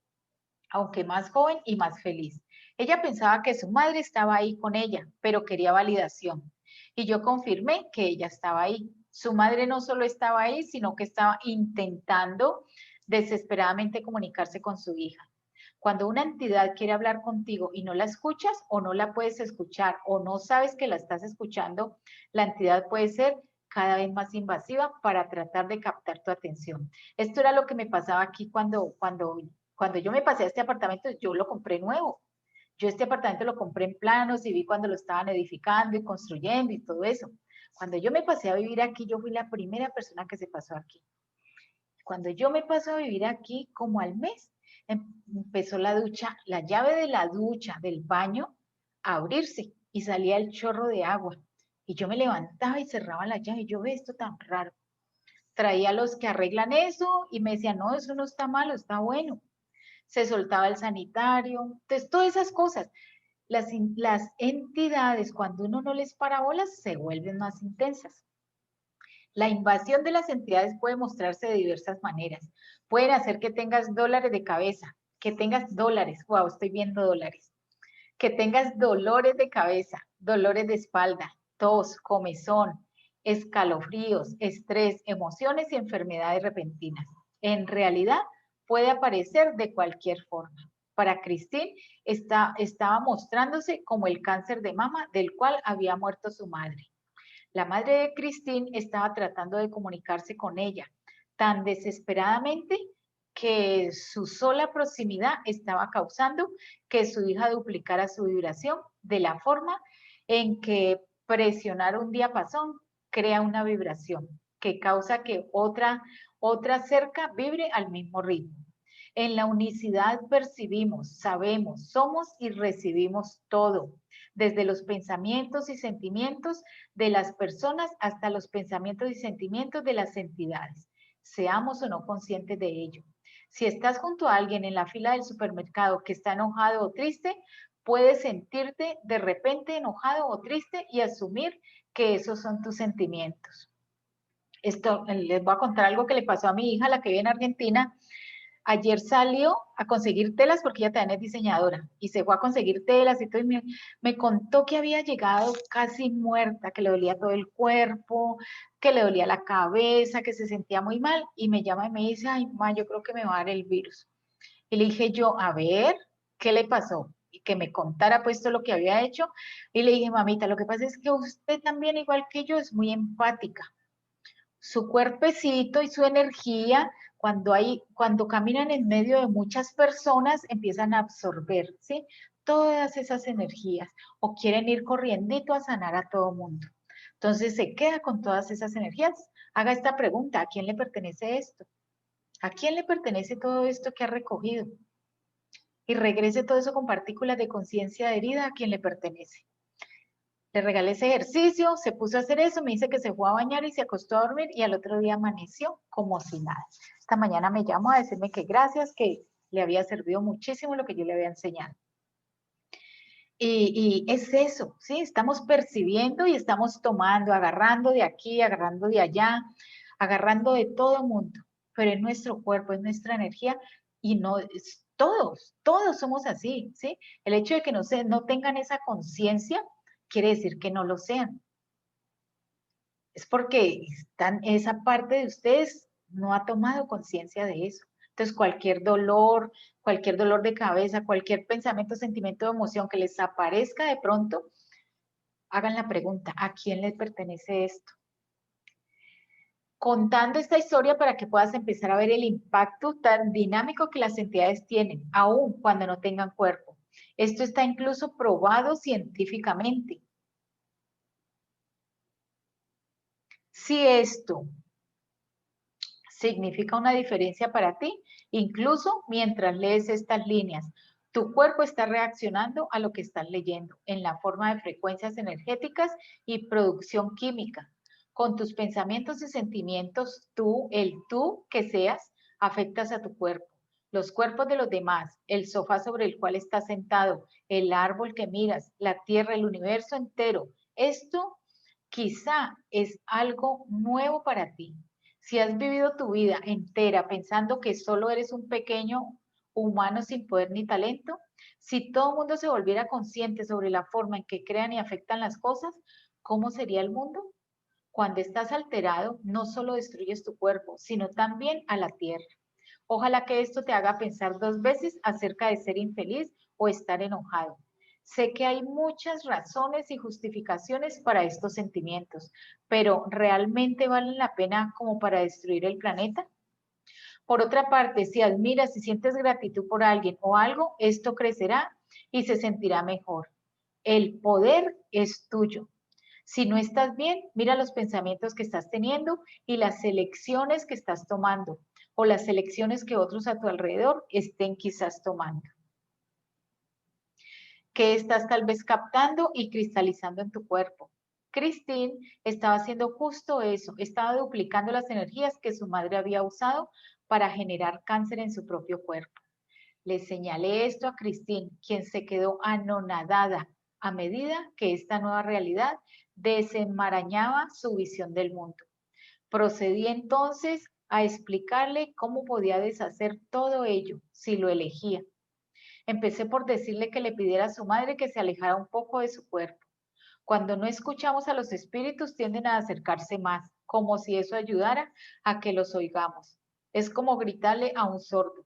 aunque más joven y más feliz. Ella pensaba que su madre estaba ahí con ella, pero quería validación. Y yo confirmé que ella estaba ahí. Su madre no solo estaba ahí, sino que estaba intentando desesperadamente comunicarse con su hija. Cuando una entidad quiere hablar contigo y no la escuchas o no la puedes escuchar o no sabes que la estás escuchando, la entidad puede ser cada vez más invasiva para tratar de captar tu atención. Esto era lo que me pasaba aquí cuando yo me pasé a este apartamento. Yo lo compré nuevo. Yo este apartamento lo compré en planos y vi cuando lo estaban edificando y construyendo y todo eso. Cuando yo me pasé a vivir aquí, yo fui la primera persona que se pasó aquí. Cuando yo me paso a vivir aquí, como al mes, empezó la ducha, la llave de la ducha del baño a abrirse y salía el chorro de agua. Y yo me levantaba y cerraba la llave y yo veo esto tan raro. Traía a los que arreglan eso y me decían, no, eso no está malo, está bueno. Se soltaba el sanitario. Entonces, todas esas cosas. Las entidades, cuando uno no les para bolas, se vuelven más intensas. La invasión de las entidades puede mostrarse de diversas maneras. Pueden hacer que tengas dólares de cabeza, que tengas dólares, wow, estoy viendo dólares, que tengas dolores de cabeza, dolores de espalda, tos, comezón, escalofríos, estrés, emociones y enfermedades repentinas. En realidad, puede aparecer de cualquier forma. Para Christine, estaba mostrándose como el cáncer de mama del cual había muerto su madre. La madre de Christine estaba tratando de comunicarse con ella tan desesperadamente que su sola proximidad estaba causando que su hija duplicara su vibración de la forma en que presionar un diapasón crea una vibración que causa que otra cerca vibre al mismo ritmo. En la unicidad percibimos, sabemos, somos y recibimos todo. desde los pensamientos y sentimientos de las personas hasta los pensamientos y sentimientos de las entidades, seamos o no conscientes de ello. Si estás junto a alguien en la fila del supermercado que está enojado o triste, puedes sentirte de repente enojado o triste y asumir que esos son tus sentimientos. Esto, les voy a contar algo que le pasó a mi hija, la que vive en Argentina. Ayer salió a conseguir telas porque ella también es diseñadora y se fue a conseguir telas y todo, y me contó que había llegado casi muerta, que le dolía todo el cuerpo, que le dolía la cabeza, que se sentía muy mal, y me llama y me dice, ay, mamá, yo creo que me va a dar el virus. Y le dije yo, a ver, ¿qué le pasó? Y que me contara pues todo lo que había hecho. Y le dije, mamita, lo que pasa es que usted también, igual que yo, es muy empática. Su cuerpecito y su energía, cuando caminan en medio de muchas personas, empiezan a absorber, ¿sí? Todas esas energías, o quieren ir corriendito a sanar a todo mundo. Entonces se queda con todas esas energías. Haga esta pregunta, ¿a quién le pertenece esto? ¿A quién le pertenece todo esto que ha recogido? Y regrese todo eso con partículas de conciencia herida, ¿a quién le pertenece? Le regalé ese ejercicio, se puso a hacer eso, me dice que se fue a bañar y se acostó a dormir y al otro día amaneció como si nada. Esta mañana me llamó a decirme que gracias, que le había servido muchísimo lo que yo le había enseñado. Y es eso, ¿sí? Estamos percibiendo y estamos tomando, agarrando de aquí, agarrando de allá, agarrando de todo mundo, pero es nuestro cuerpo, es nuestra energía y no es todos somos así, ¿sí? El hecho de que no tengan esa conciencia quiere decir que no lo sean. Es porque esa parte de ustedes no ha tomado conciencia de eso. Entonces, cualquier dolor de cabeza, cualquier pensamiento, sentimiento o emoción que les aparezca de pronto, hagan la pregunta, ¿a quién le pertenece esto? Contando esta historia para que puedas empezar a ver el impacto tan dinámico que las entidades tienen, aun cuando no tengan cuerpo. Esto está incluso probado científicamente. Si esto significa una diferencia para ti, incluso mientras lees estas líneas, tu cuerpo está reaccionando a lo que estás leyendo en la forma de frecuencias energéticas y producción química. Con tus pensamientos y sentimientos, el tú que seas, afectas a tu cuerpo, los cuerpos de los demás, el sofá sobre el cual estás sentado, el árbol que miras, la tierra, el universo entero. Esto quizá es algo nuevo para ti. Si has vivido tu vida entera pensando que solo eres un pequeño humano sin poder ni talento, si todo el mundo se volviera consciente sobre la forma en que crean y afectan las cosas, ¿cómo sería el mundo? Cuando estás alterado, no solo destruyes tu cuerpo, sino también a la tierra. Ojalá que esto te haga pensar 2 veces acerca de ser infeliz o estar enojado. Sé que hay muchas razones y justificaciones para estos sentimientos, pero ¿realmente valen la pena como para destruir el planeta? Por otra parte, si admiras y sientes gratitud por alguien o algo, esto crecerá y se sentirá mejor. El poder es tuyo. Si no estás bien, mira los pensamientos que estás teniendo y las elecciones que estás tomando o las elecciones que otros a tu alrededor estén quizás tomando. ¿Qué estás tal vez captando y cristalizando en tu cuerpo? Christine estaba haciendo justo eso, estaba duplicando las energías que su madre había usado para generar cáncer en su propio cuerpo. Le señalé esto a Christine, quien se quedó anonadada a medida que esta nueva realidad desenmarañaba su visión del mundo. Procedí entonces a explicarle cómo podía deshacer todo ello si lo elegía. Empecé por decirle que le pidiera a su madre que se alejara un poco de su cuerpo. Cuando no escuchamos a los espíritus tienden a acercarse más, como si eso ayudara a que los oigamos. Es como gritarle a un sordo.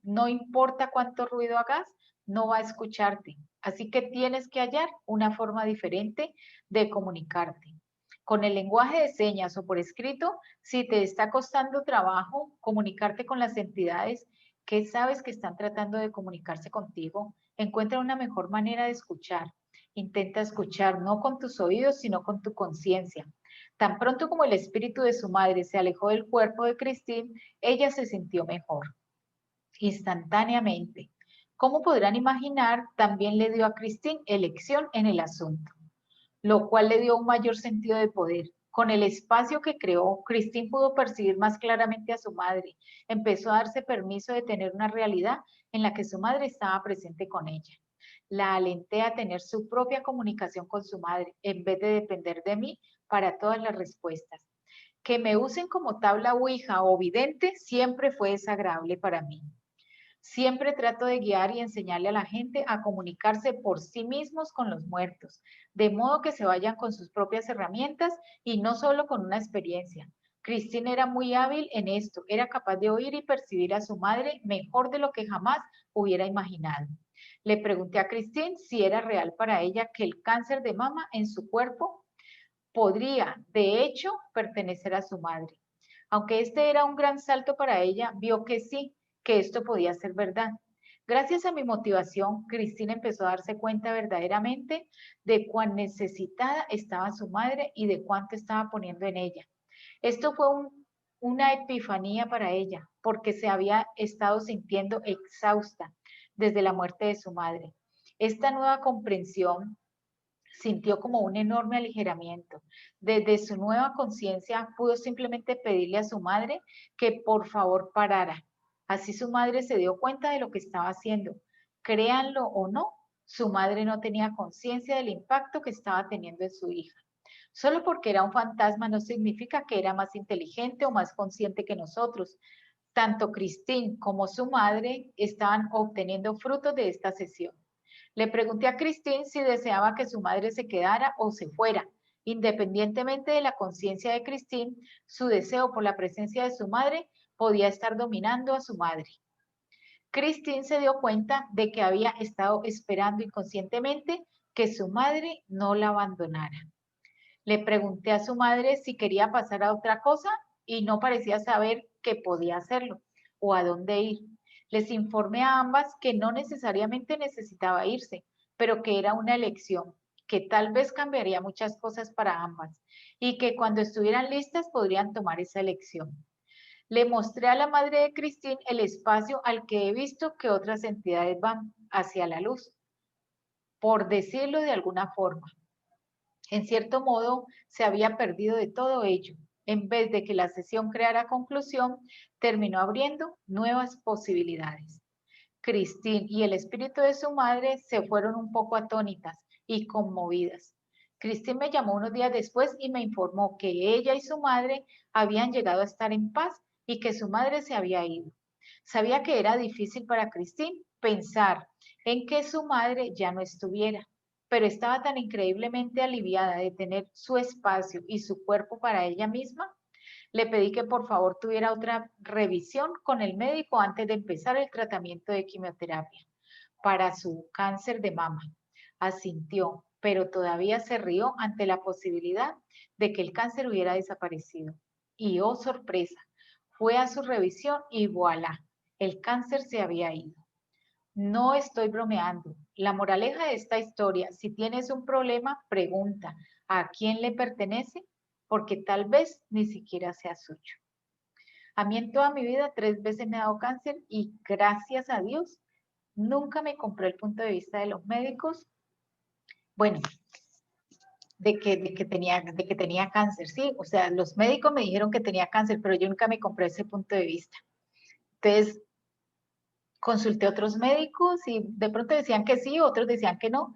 No importa cuánto ruido hagas, no va a escucharte. Así que tienes que hallar una forma diferente de comunicarte. Con el lenguaje de señas o por escrito, si te está costando trabajo comunicarte con las entidades que sabes que están tratando de comunicarse contigo, encuentra una mejor manera de escuchar. Intenta escuchar no con tus oídos, sino con tu conciencia. Tan pronto como el espíritu de su madre se alejó del cuerpo de Christine, ella se sintió mejor, instantáneamente. Como podrán imaginar, también le dio a Christine elección en el asunto, lo cual le dio un mayor sentido de poder. Con el espacio que creó, Christine pudo percibir más claramente a su madre. Empezó a darse permiso de tener una realidad en la que su madre estaba presente con ella. La alenté a tener su propia comunicación con su madre, en vez de depender de mí para todas las respuestas. Que me usen como tabla ouija o vidente siempre fue desagradable para mí. Siempre trato de guiar y enseñarle a la gente a comunicarse por sí mismos con los muertos, de modo que se vayan con sus propias herramientas y no solo con una experiencia. Christine era muy hábil en esto, era capaz de oír y percibir a su madre mejor de lo que jamás hubiera imaginado. Le pregunté a Christine si era real para ella que el cáncer de mama en su cuerpo podría, de hecho, pertenecer a su madre. Aunque este era un gran salto para ella, vio que sí, que esto podía ser verdad. Gracias a mi motivación, Cristina empezó a darse cuenta verdaderamente de cuán necesitada estaba su madre y de cuánto estaba poniendo en ella. Esto fue una epifanía para ella, porque se había estado sintiendo exhausta desde la muerte de su madre. Esta nueva comprensión sintió como un enorme aligeramiento. Desde su nueva conciencia pudo simplemente pedirle a su madre que por favor parara. Así su madre se dio cuenta de lo que estaba haciendo. Créanlo o no, su madre no tenía conciencia del impacto que estaba teniendo en su hija. Solo porque era un fantasma no significa que era más inteligente o más consciente que nosotros. Tanto Christine como su madre estaban obteniendo frutos de esta sesión. Le pregunté a Christine si deseaba que su madre se quedara o se fuera. Independientemente de la conciencia de Christine, su deseo por la presencia de su madre podía estar dominando a su madre. Christine se dio cuenta de que había estado esperando inconscientemente que su madre no la abandonara. Le pregunté a su madre si quería pasar a otra cosa y no parecía saber que podía hacerlo o a dónde ir. Les informé a ambas que no necesariamente necesitaba irse, pero que era una elección, que tal vez cambiaría muchas cosas para ambas y que cuando estuvieran listas podrían tomar esa elección. Le mostré a la madre de Christine el espacio al que he visto que otras entidades van hacia la luz, por decirlo de alguna forma. En cierto modo, se había perdido de todo ello. En vez de que la sesión creara conclusión, terminó abriendo nuevas posibilidades. Christine y el espíritu de su madre se fueron un poco atónitas y conmovidas. Christine me llamó unos días después y me informó que ella y su madre habían llegado a estar en paz y que su madre se había ido. Sabía que era difícil para Christine pensar en que su madre ya no estuviera, pero estaba tan increíblemente aliviada de tener su espacio y su cuerpo para ella misma. Le pedí que por favor tuviera otra revisión con el médico antes de empezar el tratamiento de quimioterapia para su cáncer de mama. Asintió, pero todavía se rió ante la posibilidad de que el cáncer hubiera desaparecido. Y oh sorpresa, fue a su revisión y voilà, el cáncer se había ido. No estoy bromeando. La moraleja de esta historia, si tienes un problema, pregunta a quién le pertenece, porque tal vez ni siquiera sea suyo. A mí en toda mi vida 3 veces me ha dado cáncer y gracias a Dios nunca me compré el punto de vista de los médicos. Bueno, de que tenía cáncer, sí. O sea, los médicos me dijeron que tenía cáncer, pero yo nunca me compré ese punto de vista. Entonces, consulté a otros médicos y de pronto decían que sí, otros decían que no,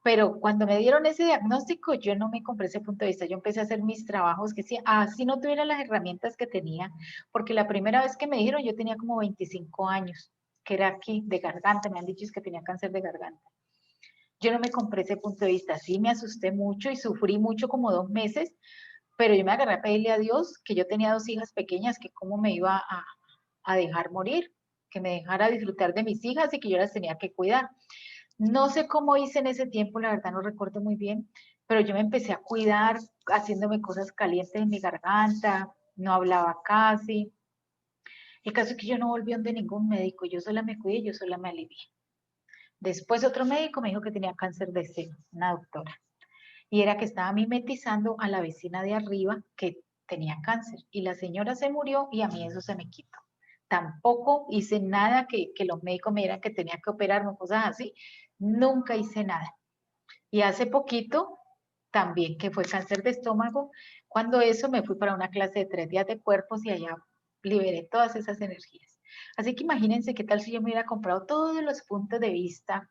pero cuando me dieron ese diagnóstico, yo no me compré ese punto de vista, yo empecé a hacer mis trabajos, que sí, así no tuviera las herramientas que tenía, porque la primera vez que me dijeron yo tenía como 25 años, que era aquí de garganta, me han dicho que tenía cáncer de garganta. Yo no me compré ese punto de vista, sí me asusté mucho y sufrí mucho como 2 meses, pero yo me agarré a pedirle a Dios que yo tenía 2 hijas pequeñas, que cómo me iba a dejar morir, que me dejara disfrutar de mis hijas y que yo las tenía que cuidar. No sé cómo hice en ese tiempo, la verdad no recuerdo muy bien, pero yo me empecé a cuidar haciéndome cosas calientes en mi garganta, no hablaba casi. El caso es que yo no volví donde ningún médico, yo sola me cuidé, yo sola me alivié. Después otro médico me dijo que tenía cáncer de seno, una doctora, y era que estaba mimetizando a la vecina de arriba que tenía cáncer, y la señora se murió y a mí eso se me quitó. tampoco hice nada que los médicos me dijeran que tenía que operarme, cosas así. Nunca hice nada. Y hace poquito también, que fue cáncer de estómago, cuando eso me fui para una clase de 3 días de cuerpos y allá liberé todas esas energías. Así que imagínense qué tal si yo me hubiera comprado todos los puntos de vista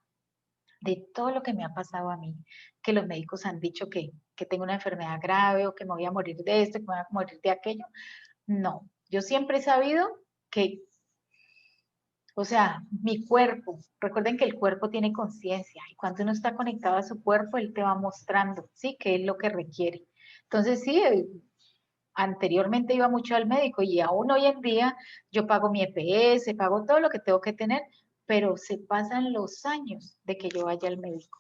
de todo lo que me ha pasado a mí, que los médicos han dicho que tengo una enfermedad grave o que me voy a morir de esto, que me voy a morir de aquello. No, yo siempre he sabido que, o sea, mi cuerpo, recuerden que el cuerpo tiene conciencia y cuando uno está conectado a su cuerpo, él te va mostrando, ¿sí? ¿Qué es lo que requiere? Entonces, sí, anteriormente iba mucho al médico y aún hoy en día yo pago mi EPS, pago todo lo que tengo que tener, pero se pasan los años de que yo vaya al médico.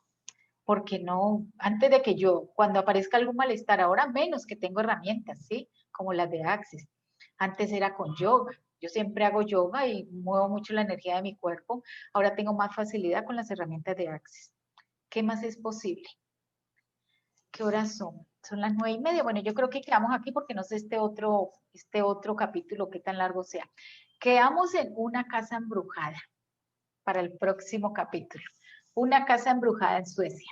Porque no, antes de que yo, cuando aparezca algún malestar, ahora menos que tengo herramientas, ¿sí? Como las de Access. Antes era con yoga. Yo siempre hago yoga y muevo mucho la energía de mi cuerpo. Ahora tengo más facilidad con las herramientas de Access. ¿Qué más es posible? ¿Qué horas son? Son las 9:30. Bueno, yo creo que quedamos aquí porque no sé este otro capítulo qué tan largo sea. Quedamos en una casa embrujada para el próximo capítulo. Una casa embrujada en Suecia.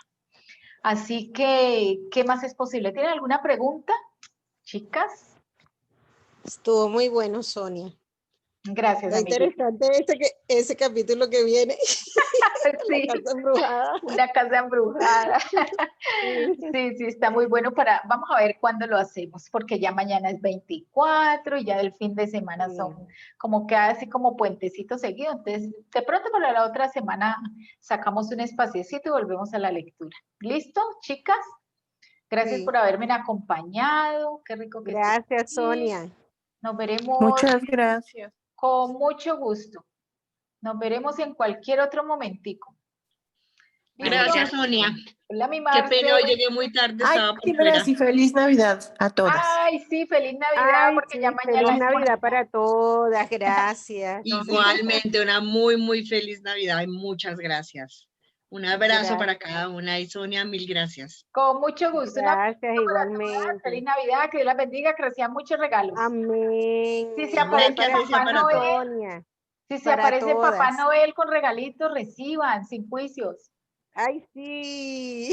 Así que, ¿qué más es posible? ¿Tienen alguna pregunta, chicas? Estuvo muy bueno, Sonia. Gracias, Está amiguita. interesante ese capítulo que viene, la Sí, casa embrujada. una casa embrujada. Sí, sí, está muy bueno vamos a ver cuándo lo hacemos, porque ya mañana es 24 y ya del fin de semana son como que así como puentecito seguido. Entonces, de pronto para la otra semana sacamos un espaciecito y volvemos a la lectura. ¿Listo, chicas? Gracias Sí. por haberme acompañado. Qué rico que estés Gracias, aquí. Sonia. Nos veremos Muchas gracias. con mucho gusto. Nos veremos en cualquier otro momentico. ¿Listo? Gracias, Sonia. Hola, mi Qué Marce. pena, hoy llegué muy tarde, Ay, estaba por fuera. gracias y feliz Navidad a todas. Ay, sí, feliz Navidad, Ay, porque ya sí, mañana feliz es Navidad Navidad. para todas. Gracias. Igualmente, una muy, muy feliz Navidad y muchas gracias. Un abrazo para Gracias. cada una y Sonia, mil gracias. Con mucho gusto. Un abrazo Gracias, para todas. Feliz igualmente. Navidad, que Dios las bendiga, que reciban muchos regalos. Amén. Si se Igual aparece Gracias, para Alesia, Papá para ti, Noel, todos. Sonia. si se Para aparece Papá todas. Noel con regalitos, reciban, sin juicios. Ay, sí.